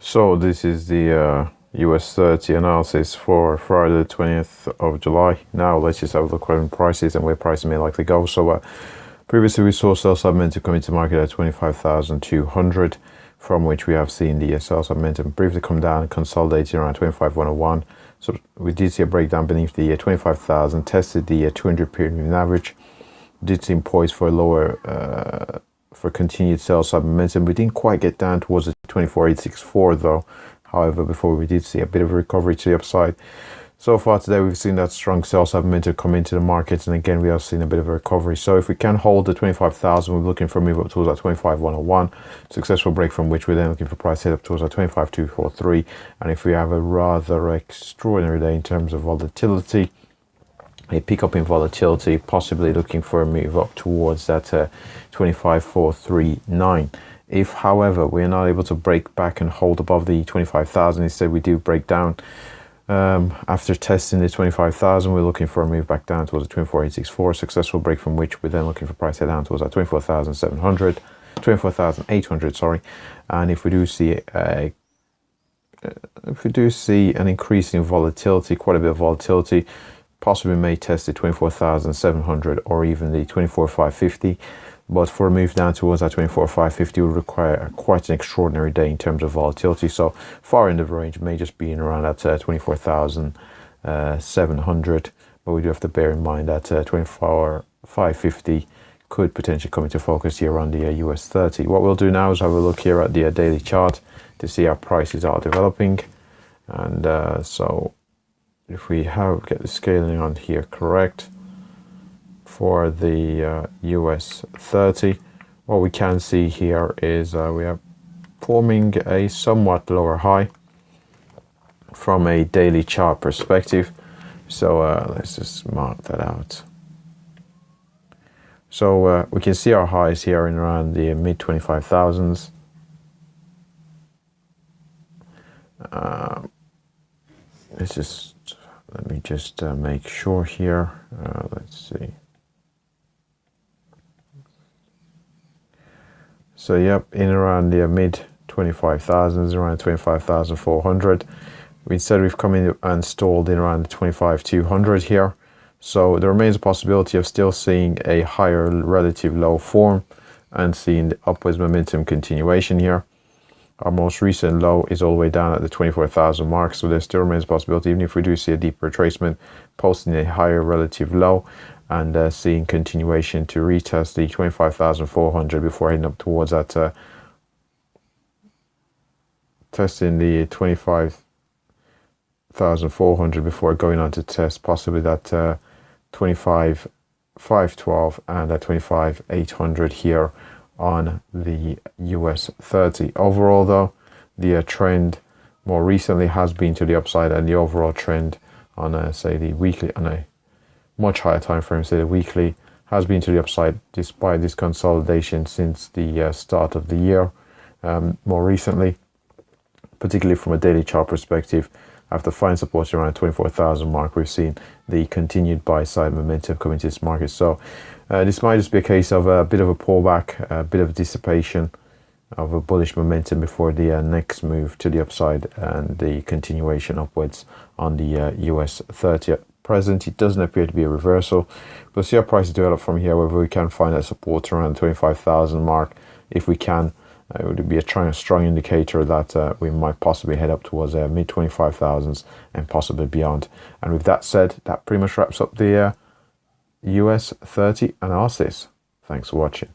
So this is the US 30 analysis for Friday the 20th of July. Now let's just have a look at prices and where prices may likely go. So previously we saw sell side momentum come into market at 25,200, from which we have seen the sell side momentum briefly come down, consolidating around 25,101. So we did see a breakdown beneath the 25,000, tested the 200 period moving average, did seem poised for a lower for continued sell side momentum. We didn't quite get down towards the 24,864 though. However, before we did see a bit of a recovery to the upside. So far today, we've seen that strong sell side momentum come into the market, and again, we have seen a bit of a recovery. So if we can hold the 25,000, we're looking for a move up towards that 25,101. Successful break from which we're then looking for price hit up towards that 25,243. And if we have a rather extraordinary day in terms of volatility, a pickup in volatility, possibly looking for a move up towards that 25,439. If, however, we're not able to break back and hold above the 25,000, instead we do break down. After testing the 25,000, we're looking for a move back down towards the 24,864. Successful break from which we're then looking for price head down towards that 24,700, 24,800, sorry. And if we do see an increase in volatility, quite a bit of volatility, possibly may test the 24,700 or even the 24,550. But for a move down towards that 24,550 would require quite an extraordinary day in terms of volatility. So far end of the range may just be in around that 24,700. But we do have to bear in mind that 24,550 could potentially come into focus here on the US 30. What we'll do now is have a look here at the daily chart to see how prices are developing. And so if we get the scaling on here correct for the US 30, what we can see here is we are forming a somewhat lower high from a daily chart perspective. So let's just mark that out. So we can see our highs here in around the mid 25,000s. Let me just make sure here. Let's see. So yep, in around the mid 25,000s, around 25,400. Instead, we've come in and stalled in around the 25,200 here. So there remains a possibility of still seeing a higher relative low form and seeing the upwards momentum continuation here. Our most recent low is all the way down at the 24,000 mark, so there still remains a possibility, even if we do see a deep retracement, posting a higher relative low and seeing continuation to retest the 25,400 before heading up towards that, testing the 25,400 before going on to test possibly that 25,512 and that 25,800 here on the US 30. Overall though, the trend more recently has been to the upside, and the overall trend on say the weekly, on a much higher time frame, say the weekly, has been to the upside despite this consolidation since the start of the year. More recently, particularly from a daily chart perspective, after finding support around 24,000 mark, we've seen the continued buy side momentum coming to this market. So this might just be a case of a bit of a pullback, a bit of dissipation of a bullish momentum before the next move to the upside and the continuation upwards on the US 30. At present, it doesn't appear to be a reversal. We'll see how prices develop from here, whether we can find that support around the 25,000 mark. If we can, it would be a strong indicator that we might possibly head up towards mid 25,000s and possibly beyond. And with that said, that pretty much wraps up the US 30 analysis. Thanks for watching.